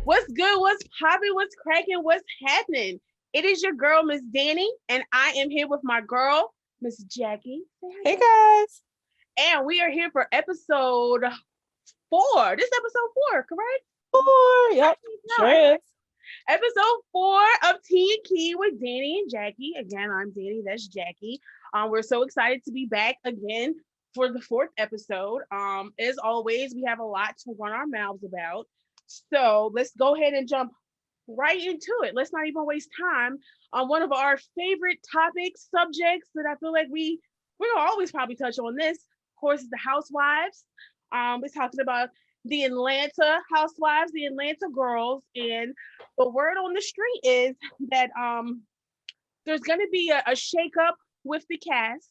What's good? What's popping? What's cracking? What's happening? It is your girl, Miss Dani, and I am here with my girl, Miss Jackie. Say hi, Hey Jackie. guys. And we are here for episode 4. This is episode 4, correct? Four. I Yep. think no, Sure is. episode 4 of Tea and Key with Dani and Jackie. Again, I'm Dani. That's Jackie. We're so excited to be back again for the 4th episode. As always, we have a lot to run our mouths about. So let's go ahead and jump right into it. Let's not even waste time on one of our favorite topics, subjects that I feel like we're gonna always probably touch on this. Of course, is the Housewives. We're talking about the Atlanta Housewives, the Atlanta girls, and the word on the street is that there's gonna be a shakeup with the cast.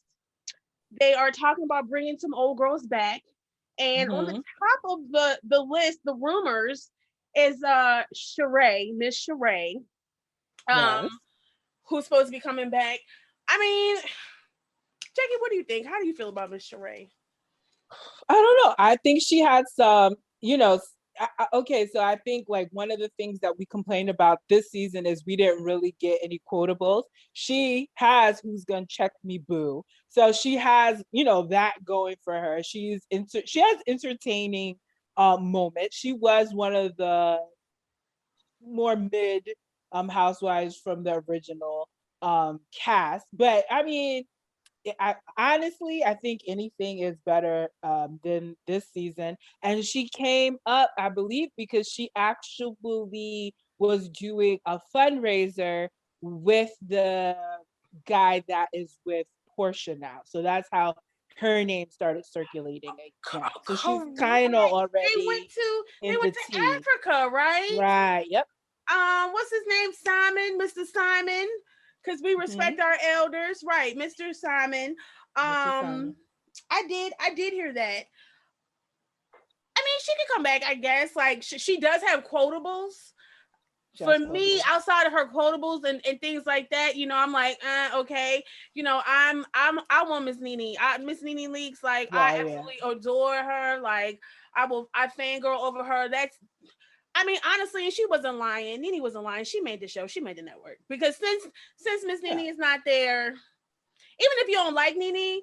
They are talking about bringing some old girls back. And on the Mm-hmm. top of the list, the rumors is Cheray, Miss Cheray, um, Yes. who's supposed to be coming back. I mean, Jackie, what do you think? How do you feel about Miss Cheray? I don't know. I think she had some, okay, so I think like one of the things that we complained about this season is we didn't really get any quotables. She has Who's Gonna Check Me Boo. So she has, that going for her. She has entertaining moments. She was one of the more mid housewives from the original cast. But I mean, I think anything is better than this season. And she came up, I believe, because she actually was doing a fundraiser with the guy that is with Portia now. So that's how her name started circulating again. So she's Correct. kind of They went already to they in went the to tea. Africa, right? Right. Yep. What's his name? Simon, Mr. Simon, because we Mm-hmm. respect our elders, right? Mr. Simon. Mr. Simon. I did hear that. I mean, she could come back, I guess. Like she does have quotables. She For has me, quotables. outside of her quotables and things like that, I'm like, okay. I want Miss NeNe. Miss NeNe Leaks, like I Well, yeah. absolutely adore her. Like I fangirl over her. I mean, honestly, and she wasn't lying. NeNe wasn't lying. She made the show. She made the network. Because since Miss Yeah. NeNe is not there, even if you don't like NeNe,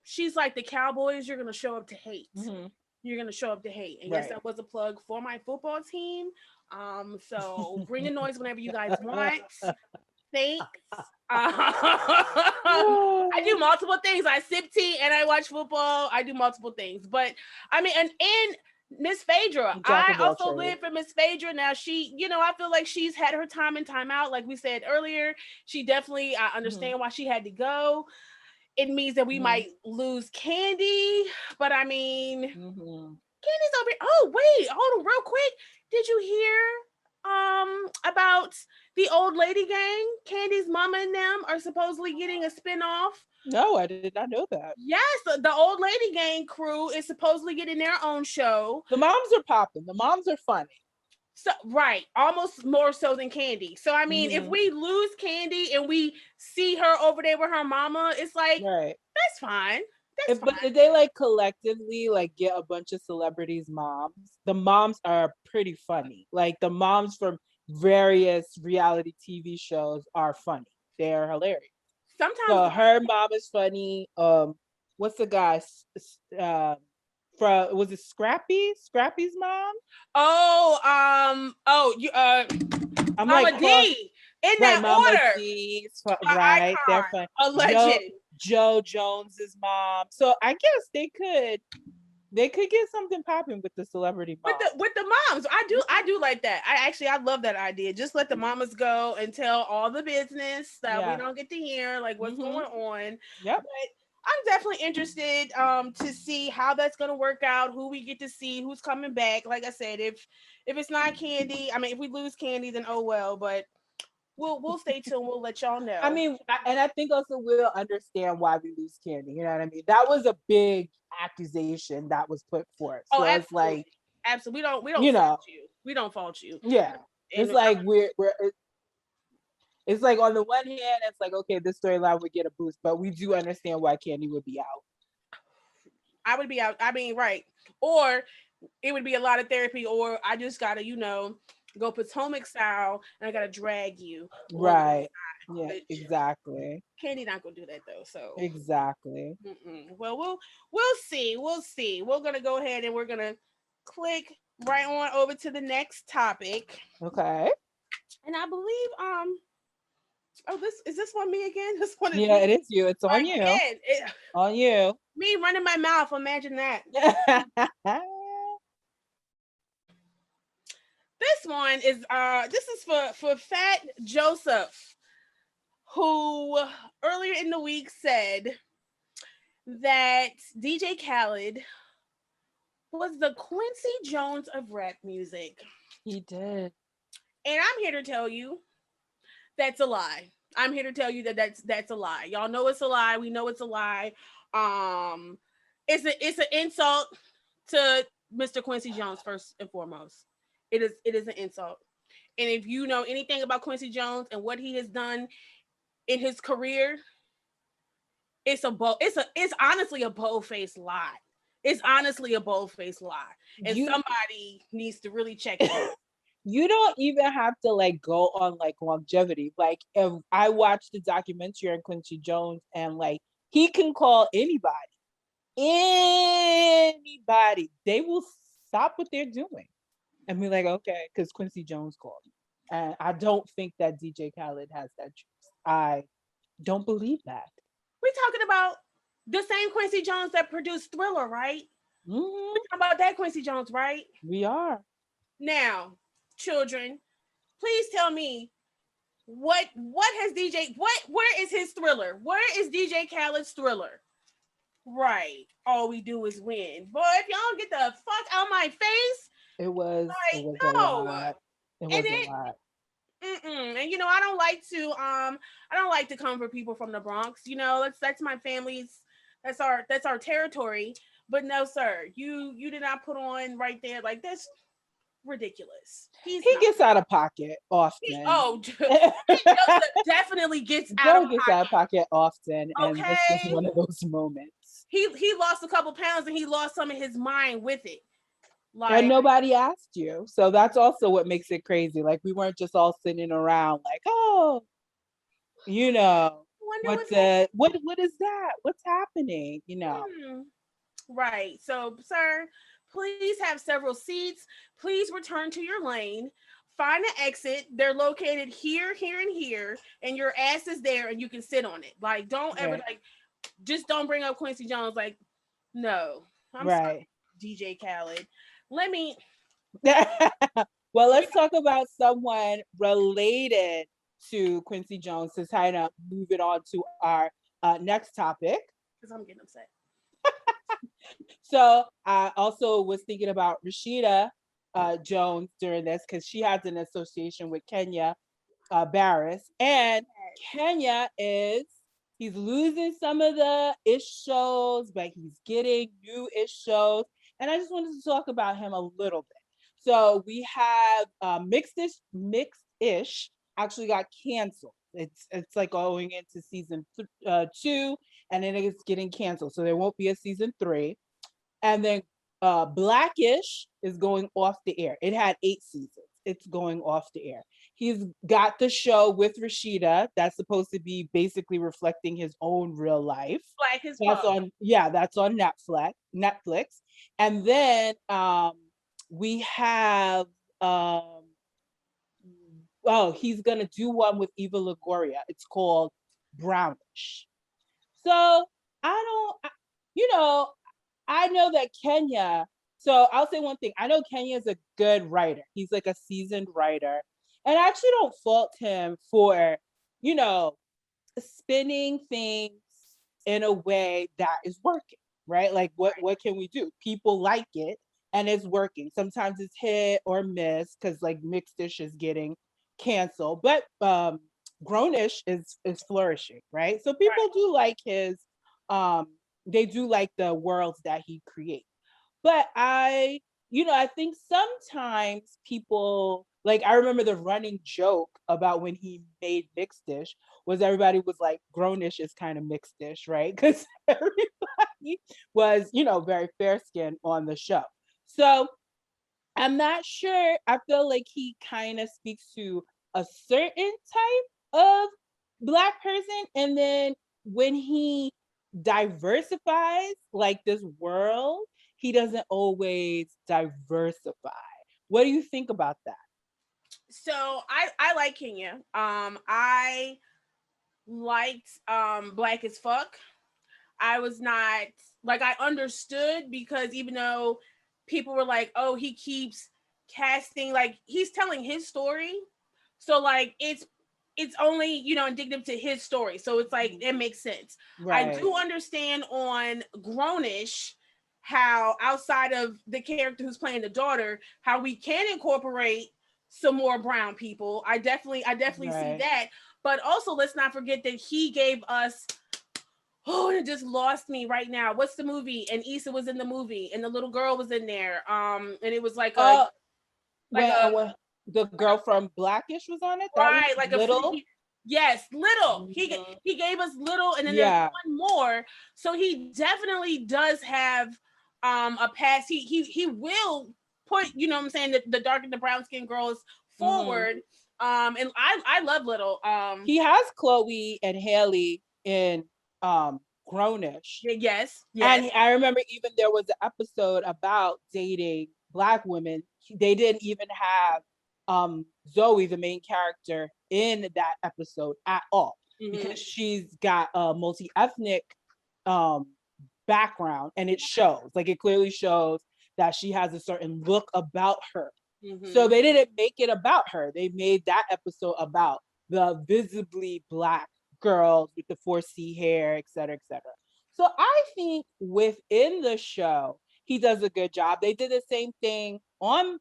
she's like the Cowboys. You're gonna show up to hate. Mm-hmm. You're gonna show up to hate. And yes, Right. that was a plug for my football team. So bring the noise whenever you guys want. Thanks. I do multiple things. I sip tea and I watch football. I do multiple things. But I mean, and Miss Phaedra, Jack I of all also trades. live for Miss Phaedra. Now I feel like she's had her time and time out. Like we said earlier, I Mm-hmm. understand why she had to go. It means that we Mm-hmm. might lose Candy, but I mean, Mm-hmm. Candy's over. Oh wait, hold on, real quick. Did you hear about the old lady gang? Candy's mama and them are supposedly getting a spinoff. No, I did not know that. Yes, the old lady gang crew is supposedly getting their own show. The moms are popping. The moms are funny. So right, almost more so than Candy. So I mean, if Mm-hmm. we lose Candy and we see her over there with her mama, it's like Right. that's fine. That's But fine. if they like collectively like get a bunch of celebrities' moms, the moms are pretty funny. Like the moms from various reality TV shows are funny. They're hilarious. Sometimes So the her mom is funny. What's the guy? From was it Scrappy? Scrappy's mom? you I'm Mama like cross D in right, that Mama order, D's an right. They're icon, fun. a legend. Joe Jones's mom. So I guess they could get something popping with the celebrity with mom. the moms. I do like that. I love that idea. Just let the mamas go and tell all the business that we Yeah. don't get to hear, like what's Mm-hmm. going on. Yep. But I'm definitely interested to see how that's gonna work out, who we get to see, who's coming back. Like I said, if it's not Candy, I mean if we lose Candy, then oh well, but we'll stay tuned, we'll let y'all I know. mean, and I think also we'll understand why we lose Candy. You know what I mean? That was a big accusation that was put forth. Oh, So it's absolutely. like, Absolutely. We don't you fault know, you. We don't fault you. yeah. And It's like it's like on the one hand, it's like okay, this storyline would get a boost, but we do understand why Candy would be out. I would be out. I mean, right. Or it would be a lot of therapy, or I just gotta, go Potomac style and I gotta drag you along the Right. side. Yeah, Which exactly. Candy not gonna do that though. So Exactly. well, we'll see. We'll see. We're gonna go ahead and we're gonna click right on over to the next topic. Okay. And I believe oh, this one me again? This one is Yeah, me it is you. It's on you. again. On you. Me running my mouth. Imagine that. This one is this is for Fat Joseph, who earlier in the week said that DJ Khaled was the Quincy Jones of rap music. He did. And I'm here to tell you that's a lie. I'm here to tell you that that's a lie. Y'all know it's a lie. We know it's a lie. Um it's an insult to Mr. Quincy Jones first and foremost. It is an insult. And if you know anything about Quincy Jones and what he has done in his career, it's honestly a bold-faced lie. It's honestly a bold-faced lie. And somebody needs to really check it. You don't even have to like go on like longevity. Like if I watched the documentary on Quincy Jones and like he can call anybody, they will stop what they're doing and be like, okay, because Quincy Jones called you. And I don't think that DJ Khaled has that choice. I don't believe that. We're talking about the same Quincy Jones that produced Thriller, right? Mm-hmm. We're talking about that Quincy Jones, right? We are. Now, children, please tell me what has DJ where is his Thriller? Where is DJ Khaled's Thriller? Right. All we do is win. Boy, if y'all don't get the fuck out my face. It was like, no. A lot. It was a lot. And I don't like to come for people from the Bronx. That's my family's, that's our territory. But no, sir, you did not put on right there like that's ridiculous. He gets out of pocket often. Definitely gets out of pocket often, and okay. This is one of those moments. He lost a couple pounds and he lost some of his mind with it. And nobody asked you, so that's also what makes it crazy. Like we weren't just all sitting around like, oh, what is that? What's happening? Right. So, sir, please have several seats. Please return to your lane. Find an exit. They're located here, here, and here, and your ass is there, and you can sit on it. Like, don't ever just don't bring up Quincy Jones. Like, no, I'm sorry, DJ Khaled. Let me. Well, let's talk about someone related to Quincy Jones to kind of move it on to our next topic. Because I'm getting upset. So I also was thinking about Rashida Jones during this because she has an association with Kenya Barris, and Kenya he's losing some of the ish shows, but he's getting new ish shows, and I just wanted to talk about him a little bit. So we have Mixed Ish actually got canceled. It's like going into season 2, and then it's getting canceled, so there won't be a season 3. And then Blackish is going off the air. It had 8 seasons. It's going off the air. He's got the show with Rashida that's supposed to be basically reflecting his own real life. Black as fuck. That's on Netflix. And then we have he's gonna do one with Eva Longoria. It's called Brownish. So I know that Kenya, so I'll say one thing. I know Kenya is a good writer. He's like a seasoned writer. And I actually don't fault him for, spinning things in a way that is working, right? Like what can we do? People like it and it's working. Sometimes it's hit or miss because like Mixed Dish is getting canceled, but Grownish is flourishing, right? So people do like his they do like the worlds that he creates. But I think sometimes people, like, I remember the running joke about when he made Mixed Dish was everybody was like, Grownish is kind of Mixed Dish, right? Because everybody was, very fair skinned on the show. So I'm not sure. I feel like he kind of speaks to a certain type of Black person. And then when he diversifies like this world, he doesn't always diversify. What do you think about that? So I like Kenya. I liked Black as Fuck. I was not like, I understood, because even though people were like, oh, he keeps casting, like he's telling his story. So like it's only, indicative to his story. So it's like it makes sense. I Right. do understand on Grownish how, outside of the character who's playing the daughter, how we can incorporate some more brown people. I definitely see Right. that. But also, let's not forget that he gave us, oh, it just lost me right now. What's the movie? And Issa was in the movie, and the little girl was in there. And it was like a Oh, like a when the girl from Blackish was on it, that was right, like a Little. yes, Little. Mhm. He gave us Little, and then there's Yeah. one more. So he definitely does have a past. He will put, what I'm saying, the dark and the brown skinned girls Mhm. forward. And I love Little. He has Chloe and Haley in Grownish. Yes, yes. And I remember even there was an episode about dating Black women. They didn't even have Zoe, the main character, in that episode at all Mm-hmm. because she's got a multi-ethnic um background and it shows. Like it clearly shows that she has a certain look about her. So Mm-hmm. they didn't make it about her. They made that episode about the visibly Black girls with the 4C hair, et cetera, et cetera. So I think within the show, he does a good job. They did the same thing on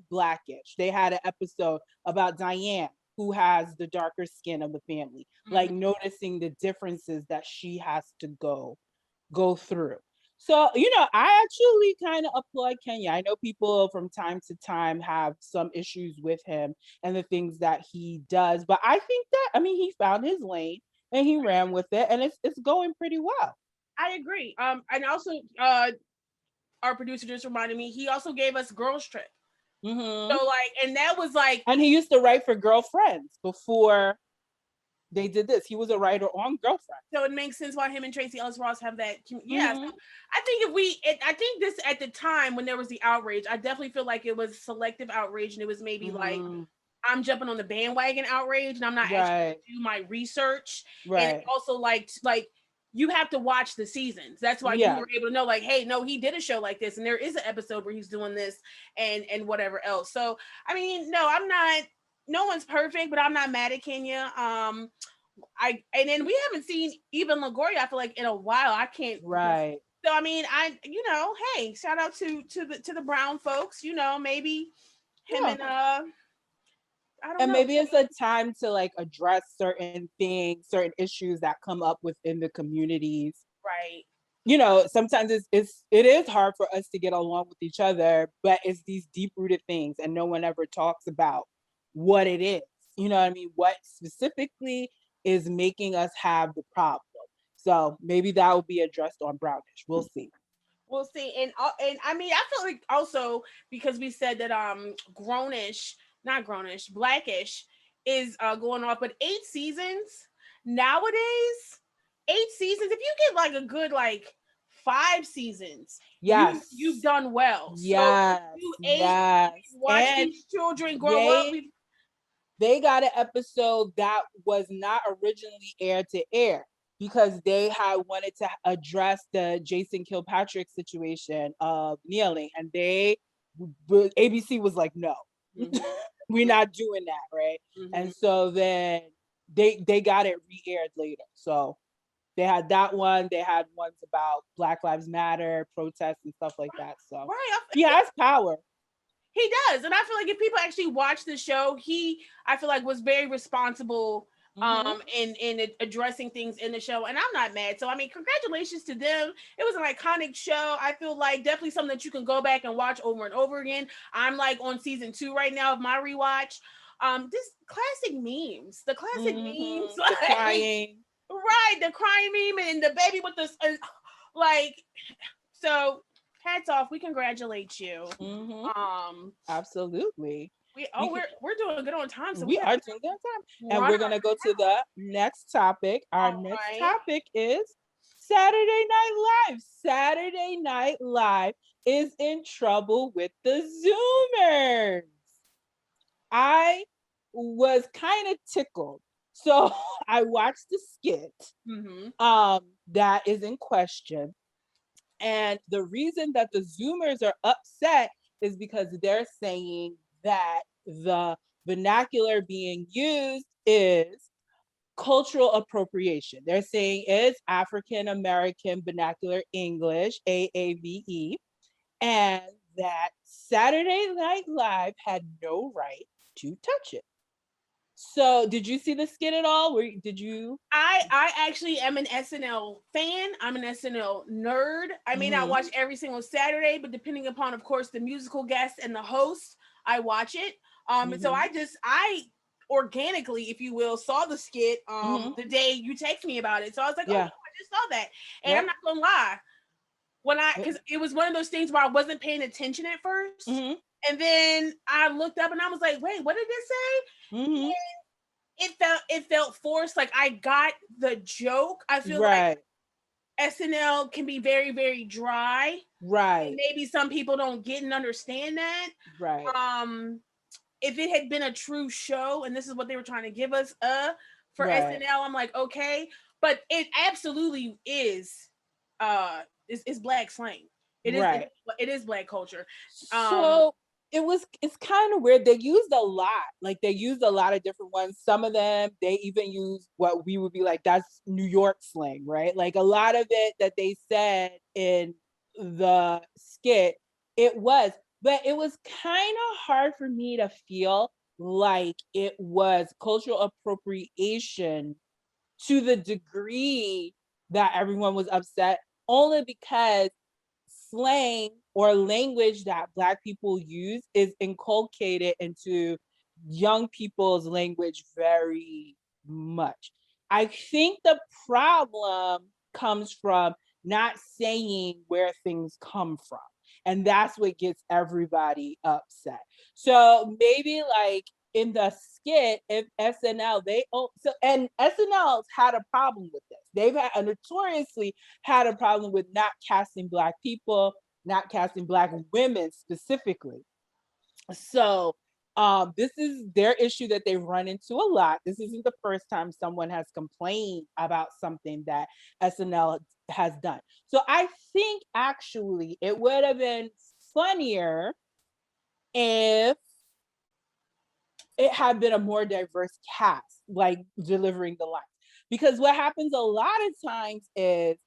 Blackish. They had an episode about Diane, who has the darker skin of the family, Mm-hmm. like noticing the differences that she has to go through. So, I actually kind of applaud Kenya. I know people from time to time have some issues with him and the things that he does, but I think that, I mean, he found his lane and he ran with it and it's going pretty well. I agree. And also, our producer just reminded me, he also gave us Girls Trip. Hmm. So like, and that was like, And he used to write for Girlfriends before they did this. He was a writer on Girlfriends. so it makes sense why him and Tracy Ellis Ross have that. Yeah. Hmm. So I think I think this, at the time when there was the outrage, I definitely feel like it was selective outrage, and it was maybe like, Hmm. I'm jumping on the bandwagon outrage, and I'm not actually Right, do my research. And it right. also like you have to watch the seasons. That's why you Yeah, were able to know, like, hey, no, he did a show like this, and there is an episode where he's doing this and whatever else. So I mean, no, I'm not. No one's perfect, but I'm not mad at Kenya. And then we haven't seen even Lagoria, I feel like, in a while. I can't. right. So I mean, hey, shout out to the Brown folks. Maybe him Yeah. and I don't And know. maybe it's a time to like address certain things, certain issues that come up within the communities. Right. Sometimes it is hard for us to get along with each other, but it's these deep rooted things and no one ever talks about what it is. You know what I mean? What specifically is making us have the problem. So maybe that will be addressed on Brownish. We'll see. We'll see. And I mean, I feel like also, because we said that Grownish, not Grownish, Blackish is going off, but 8 seasons nowadays, 8 seasons. If you get like a good like 5 seasons, you've Yes. done well. So Yes. you eight, Yes. watch And these children grow up. they they got an episode that was not originally aired to air because they had wanted to address the Jason Kilpatrick situation of kneeling, and ABC was like, no, Mhm, we're not doing that, right? mhm. And so then they got it re-aired later. So they had that one. They had ones about Black Lives Matter protests and stuff like that. So Right. he has power. He does. And I feel like if people actually watch the show, I feel like, was very responsible Hmm. in addressing things in the show. And I'm not mad. So I mean, congratulations to them. It was an iconic show. I feel like definitely something that you can go back and watch over and over again. I'm like on season 2 right now of my rewatch. This classic memes, the classic memes, The like, crying. right, the crying meme and the baby with the like, so hats off. We congratulate you. Absolutely. We're doing good on time, so we are doing good on time, and we're gonna go to the next topic. Our next topic is Saturday Night Live. Saturday Night Live is in trouble with the Zoomers. I was kind of tickled, so I watched the skit that is in question. And the reason that the Zoomers are upset is because they're saying that the vernacular being used is cultural appropriation. They're saying it's African American Vernacular English, AAVE, and that Saturday Night Live had no right to touch it. So, did you see the skit at all? Did you? I actually am an SNL fan. I'm an SNL nerd. I may not watch every single Saturday, but depending upon, of course, the musical guest and the host, I watch it. And so I organically, if you will, saw the skit the day you texted me about it. So I was like, oh, I just saw that. And I'm not gonna lie, because it was one of those things where I wasn't paying attention at first. And then I looked up and I was like, wait, what did it say? It felt forced. Like, I got the joke. I feel like SNL can be very, very dry. And maybe some people don't get and understand that. If it had been a true show and this is what they were trying to give us for SNL, I'm like, okay. But it absolutely is Black slang. It is Black culture. So it's kind of weird. They used a lot. Like, they used a lot of different ones. Some of them, they even use what we would be like, that's New York slang, right? Like, a lot of it that they said in the skit, but it was kind of hard for me to feel like it was cultural appropriation to the degree that everyone was upset, only because slang or language that Black people use is inculcated into young people's language very much. I think the problem comes from not saying where things come from. And that's what gets everybody upset. So maybe like in the skit, if SNL, and SNL's had a problem with this. They've notoriously had a problem with not casting Black people, not casting Black women specifically. So this is their issue that they run into a lot. This isn't the first time someone has complained about something that SNL has done. So I think actually it would have been funnier if it had been a more diverse cast, like delivering the lines. Because what happens a lot of times is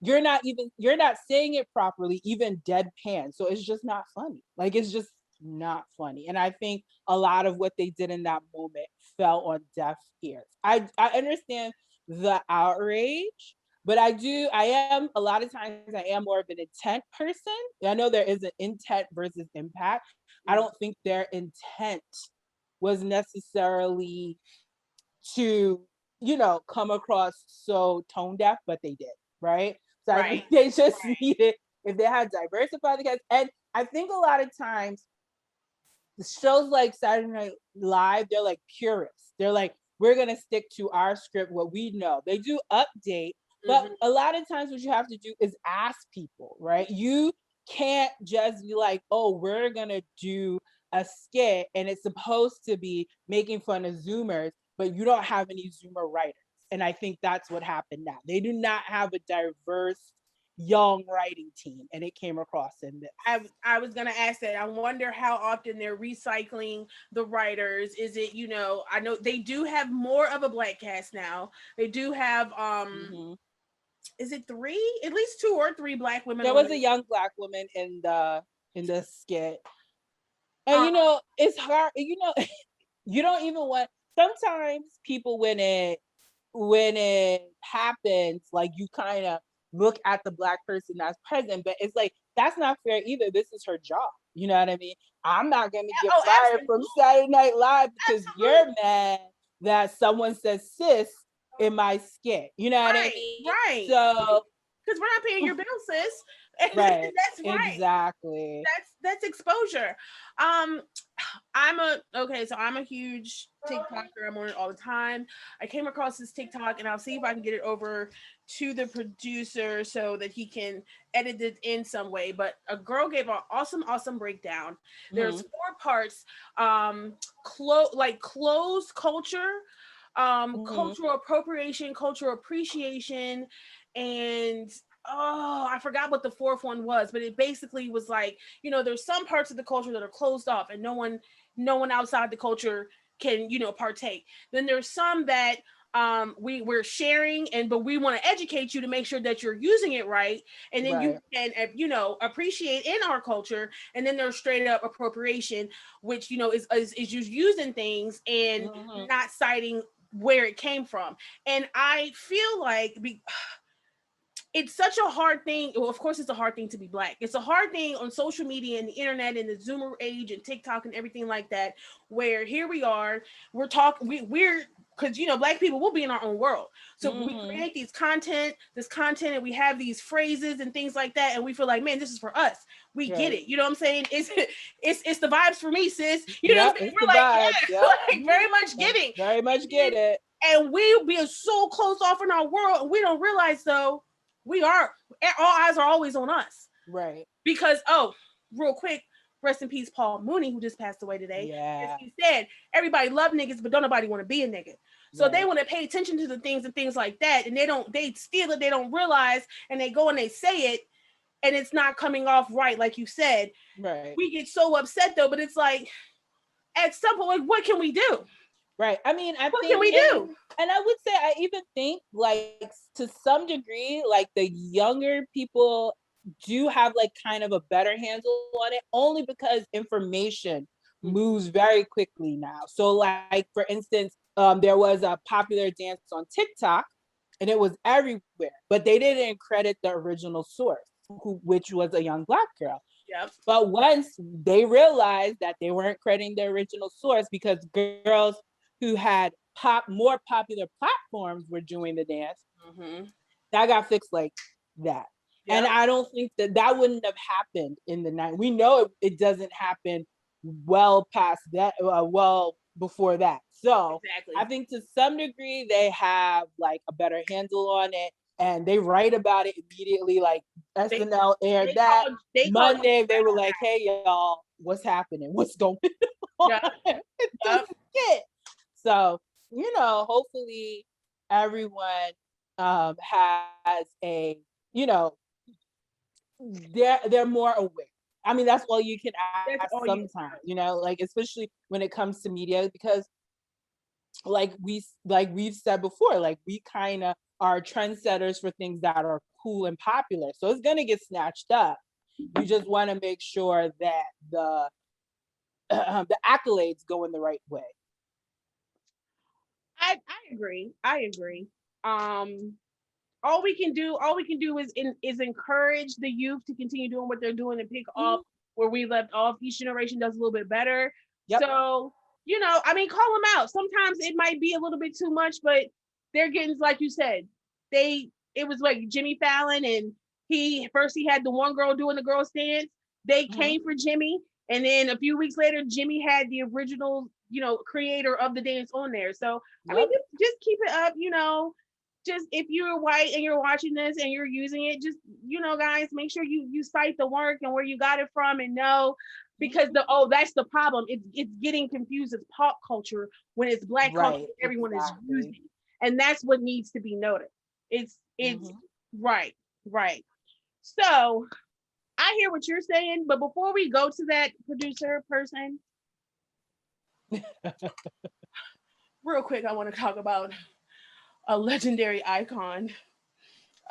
you're not saying it properly, even deadpan. So it's just not funny. Like, it's just not funny. And I think a lot of what they did in that moment fell on deaf ears. I understand the outrage, but I am a lot of times I am more of an intent person. I know there is an intent versus impact. I don't think their intent was necessarily to, come across so tone deaf, but they did, right? So I think they just needed, if they had diversified the cast, and I think a lot of times shows like Saturday Night Live, they're like purists. They're like, we're gonna stick to our script, what we know. They do update, but a lot of times what you have to do is ask people, right? You can't just be like, oh, we're gonna do a skit and it's supposed to be making fun of Zoomers, but you don't have any Zoomer writers. And I think that's what happened now. They do not have a diverse young writing team, and it came across in this. I was gonna ask that. I wonder how often they're recycling the writers. Is it, I know they do have more of a Black cast now. They do have is it 3? At least 2 or 3 Black women. There was a young Black woman in the skit. And it's hard, you don't even want, sometimes people when it happens, like, you kind of look at the Black person that's present, but it's like, that's not fair either. This is her job. You know what I mean? I'm not going to get fired from Saturday Night Live because you're mad that someone says sis in my skit. You know what I mean? Right. So, because we're not paying your bill, sis. Right. That's right. Exactly. That's exposure. So I'm a huge TikToker. I'm on it all the time. I came across this TikTok and I'll see if I can get it over to the producer so that he can edit it in some way. But a girl gave an awesome breakdown. There's Mhm. 4 parts. Closed culture, Mhm. cultural appropriation, cultural appreciation, and I forgot what the fourth one was, but it basically was like, there's some parts of the culture that are closed off and no one outside the culture can, partake. Then there's some that we're sharing but we want to educate you to make sure that you're using it right, and then you Right. can appreciate in our culture. And then there's straight up appropriation, which is just using things and Mhm. not citing where it came from. And I feel like it's such a hard thing. Well, of course, it's a hard thing to be Black. It's a hard thing on social media and the internet and the Zoomer age and TikTok and everything like that, where here we are, we're talking, we're, because, Black people will be in our own world. So we Mhm. create this content, and we have these phrases and things like that. And we feel like, man, this is for us. We get Right. it. You know what I'm saying? It's the vibes for me, sis. You know what Yep. I'm saying? It's the We're like, vibes. yeah, Yep. like very much I getting. very much And get it. we'll be so closed off in our world, and we don't realize though we are, all eyes are always on us. Right. Because real quick, rest in peace Paul Mooney, who just passed away today. As Yeah. he said, everybody love niggas, but don't nobody want to be a nigga. So they Right. want to pay attention to the things and things like that, and they steal it, they don't realize, and they go and they say it, and it's not coming off right, like you said. Right. We get so upset though, but it's like, at some point, like, what can we do? Right. I mean, I What can think, we do? and I would say, I even think, like, to some degree, like the younger people do have like kind of a better handle on it, only because information moves very quickly now. So, like for instance, there was a popular dance on TikTok, and it was everywhere, but they didn't credit the original source, which was a young Black girl. Yep. But once they realized that they weren't crediting the original source because girls who had more popular platforms were doing the dance, Mm-hmm. that got fixed like that. And Yep. I don't think that wouldn't have happened in the night. We know it doesn't happen well past that, well before that. So I Exactly. think to some degree they have like a better handle on it, and they write about it immediately. Like They SNL aired they that called you Monday. They right were on like, that. "Hey y'all, what's happening? What's going on?" Yep. It Yep. doesn't fit. So hopefully everyone has a you know they're more aware. I mean, that's all you can That's ask all you. sometimes, like especially when it comes to media, because we've said before, like we kind of are trendsetters for things that are cool and popular. So it's gonna get snatched up. You just want to make sure that the accolades go in the right way. I agree. I agree. Um, all we can do is encourage the youth to continue doing what they're doing and pick up Mhm. where we left off. Each generation does a little bit better. Yep. So, I mean, call them out. Sometimes it might be a little bit too much, but they're getting, like you said, it was like Jimmy Fallon, and he had the one girl doing the girl dance. They Mhm. came for Jimmy, and then a few weeks later, Jimmy had the original, creator of the dance on there. So I mean, Yep. just keep it up, just if you're white and you're watching this and you're using it, just, guys, make sure you cite the work and where you got it from, and know, because Mhm. that's the problem. It's getting confused as pop culture when it's Black culture Right. that everyone is Exactly. using, and that's what needs to be noted. It's Mhm. right, right. So I hear what you're saying, but before we go to that producer person, real quick, I want to talk about a legendary icon,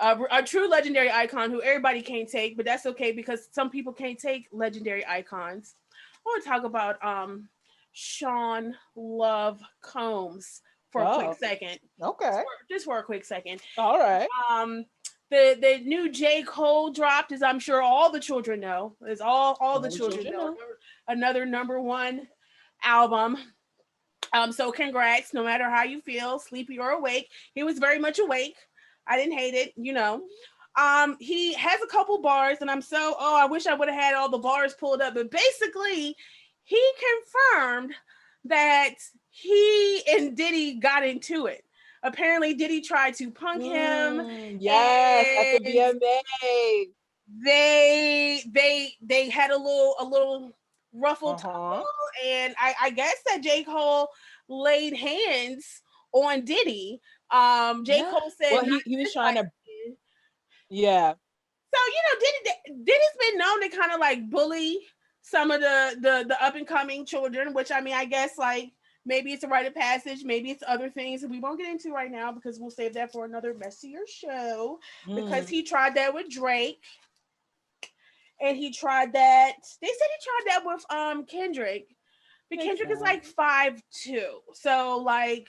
a true legendary icon who everybody can't take, but that's okay because some people can't take legendary icons. I want to talk about Sean Love Combs for a quick Oh, second. okay. Just for a quick second. All right. Um, the new J. Cole dropped, as I'm sure all the children know, as all the All the children children know, know. another number one album. So congrats, no matter how you feel, sleepy or awake. He was very much awake. I didn't hate it. He has a couple bars, and I wish I would have had all the bars pulled up, but basically, he confirmed that he and Diddy got into it. Apparently, Diddy tried to punk him. Yes, at the VMA. They had a little ruffled tumble, and I guess that J. Cole laid hands on Diddy. J. Cole said, well, he was trying to. Yeah. So Diddy's been known to kind of like bully some of the up and coming children, which I mean, I guess like maybe it's a rite of passage, maybe it's other things that we won't get into right now because we'll save that for another messier show. Because he tried that with Drake, and he tried that. They said he tried that with Kendrick, but Kendrick is like 5'2", so like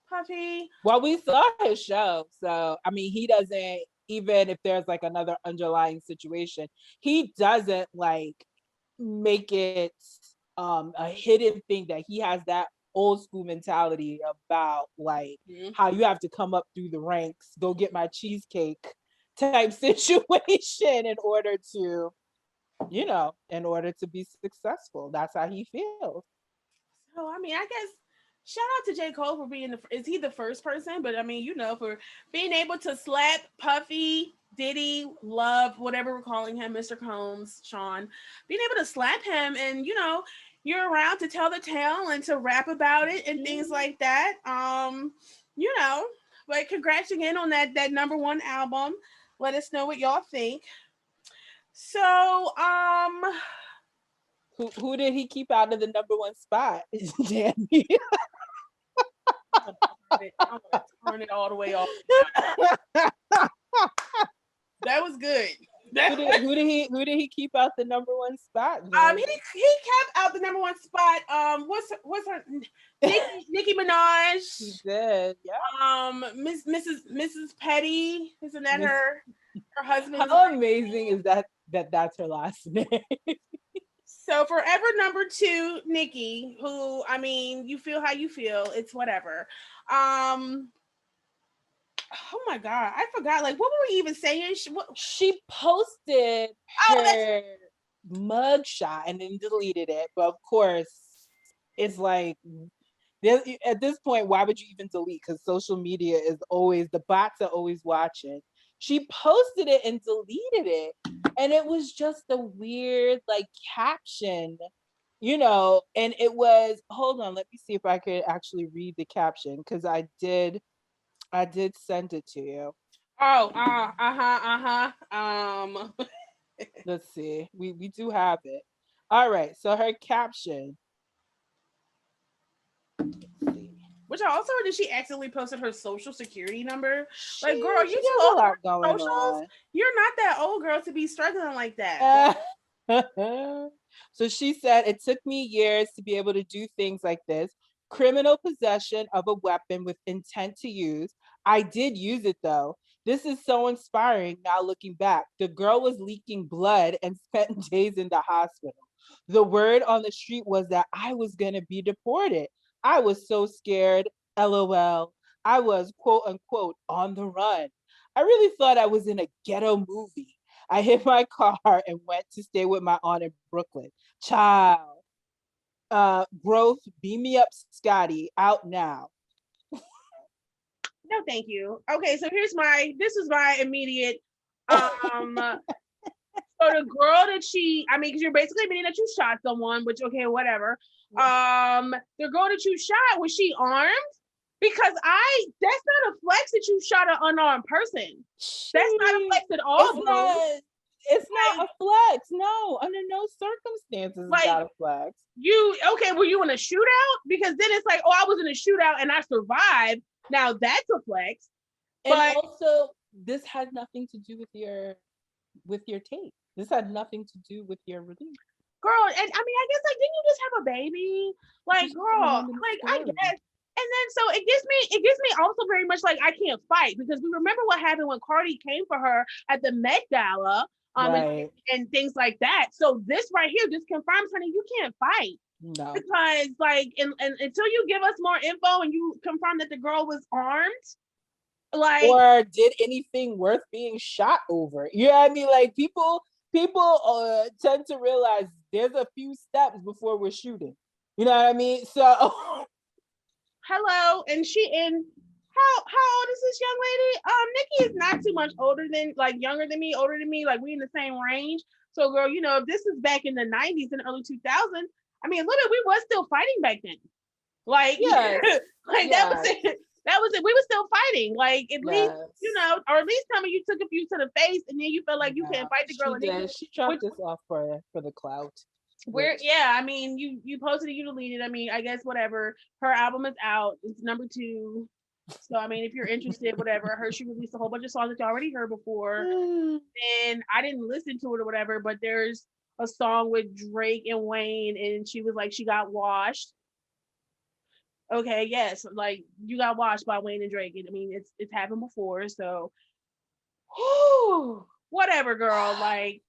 Puffy. Well, we saw his show, so I mean, he doesn't. Even if there's like another underlying situation, he doesn't like make it a hidden thing that he has that old school mentality about like how you have to come up through the ranks, go get my cheesecake type situation in order to, in order to be successful. That's how he feels. So I mean, I guess shout out to J. Cole for being is he the first person? But I mean, for being able to slap Puffy, Diddy, Love, whatever we're calling him, Mr. Combs, Sean, being able to slap him, and you're around to tell the tale and to rap about it and things like that. But congrats again on that #1 album. Let us know what y'all think. So, who did he keep out of the #1 spot? Danny. I'm gonna turn it all the way off. That was good. Who did he keep out the #1 spot? He kept out the #1 spot. What's her Nicki Minaj? He did, yeah. Mrs. Petty, isn't that her husband? How amazing is that's her last name? So forever #2, Nicki, who, I mean, you feel how you feel. It's whatever. Oh my God, I forgot. Like, what were we even saying? She posted her mugshot and then deleted it. But of course, it's like, at this point, why would you even delete? Because social media is always, the bots are always watching. She posted it and deleted it. And it was just a weird like caption, and it was, hold on, let me see if I could actually read the caption, because I did send it to you. Let's see. We do have it. All right. So her caption. Let's see. Which I also heard that she accidentally posted her social security number. Like, girl, you too old for socials? You're not that old, girl, to be struggling like that. So she said, it took me years to be able to do things like this. Criminal possession of a weapon with intent to use. I did use it though. This is so inspiring now looking back. The girl was leaking blood and spent days in the hospital. The word on the street was that I was going to be deported. I was so scared, LOL. I was, quote unquote, on the run. I really thought I was in a ghetto movie. I hit my car and went to stay with my aunt in Brooklyn. Child. Growth, beam me up, Scotty, out now. No, thank you. Okay, so this is my immediate, so the girl that because you're basically admitting that you shot someone, which, okay, whatever. The girl that you shot, was she armed? Because that's not a flex that you shot an unarmed person. That's not a flex at all, It's not a flex. No, under no circumstances is that a flex. Were you in a shootout? Because then it's like, oh, I was in a shootout and I survived. Now that's a flex. And also, this had nothing to do with your tape. This had nothing to do with your release. Girl, and I mean, I guess, like, didn't you just have a baby? Like, girl, like, I guess. And then so it gives me also very much like I can't fight, because we remember what happened when Cardi came for her at the Met Gala, right. and things like that. So this right here just confirms, honey, you can't fight. No. Because like, and until you give us more info and you confirm that the girl was armed, Like, or did anything worth being shot over. You know what I mean? Like people tend to realize there's a few steps before we're shooting. You know what I mean? So hello, and how old is this young lady? Nicki is not too much younger than me, older than me. Like we in the same range. So, girl, you know, if this is back in the 90s and early 2000s, I mean, look, we was still fighting back then. Like, yes. Like yes. That was it. That was it. We were still fighting. Like, at least, you know, or at least tell me you took a few to the face and then you felt like you can't fight the girl. She dropped this off for the clout. I mean, you posted it, you deleted. I mean, I guess whatever. Her album is out. It's number 2. So, I mean, if you're interested, whatever. I heard she released a whole bunch of songs that you already heard before. And I didn't listen to it or whatever, but there's a song with Drake and Wayne, and she was like, she got washed. Okay, yes, like you got washed by Wayne and Drake. I mean, it's happened before, so whatever, girl. Like,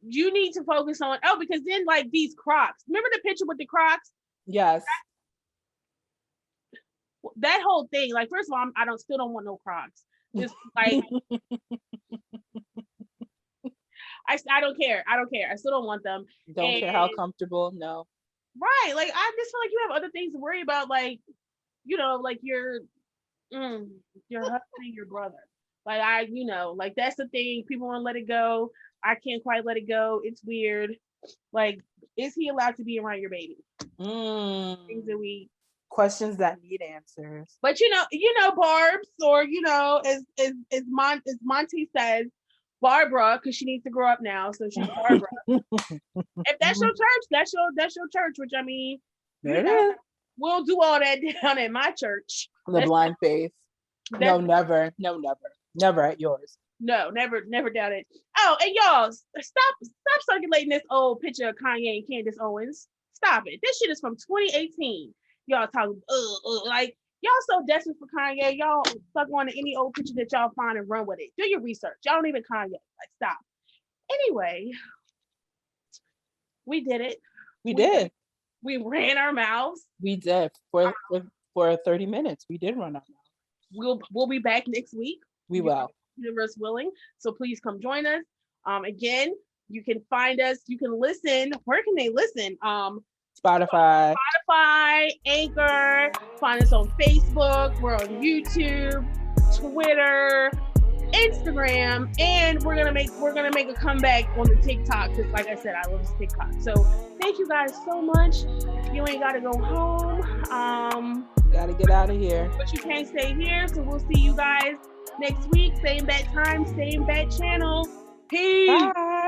you need to focus on because then like these Crocs. Remember the picture with the Crocs? Yes. That whole thing, like, first of all, I still don't want no Crocs. Just like, I don't care. I still don't want them. Don't care how comfortable. No. Right. Like, I just feel like you have other things to worry about. Like, you know, like your husband and your brother. Like, you know, like that's the thing. People want to let it go. I can't quite let it go. It's weird. Like, is he allowed to be around your baby? Things that questions that need answers. But you know, Barbs, or you know, as Monty says, Barbara, because she needs to grow up now, so she's Barbara. If that's your church, that's your church. Which I mean, we'll do all that down at my church. The blind faith. No, never at yours. No, never doubt it. Oh, and y'all, stop circulating this old picture of Kanye and Candace Owens. Stop it. This shit is from 2018. Y'all talking like y'all so desperate for Kanye. Y'all stuck on to any old picture that y'all find and run with it. Do your research. Y'all don't even Kanye. Like, stop. Anyway, we did it. We did. We ran our mouths. We did for 30 minutes. We did run our mouths. We'll be back next week. We will. Universe willing. So please come join us. Again, you can find us. You can listen. Where can they listen? Spotify, Anchor. Find us on Facebook. We're on YouTube, Twitter, Instagram, and we're gonna make a comeback on the TikTok because, like I said, I love TikTok. So thank you guys so much. You ain't gotta go home. Gotta get out of here. But you can't stay here. So we'll see you guys next week. Same bat time, same bat channel. Peace. Bye.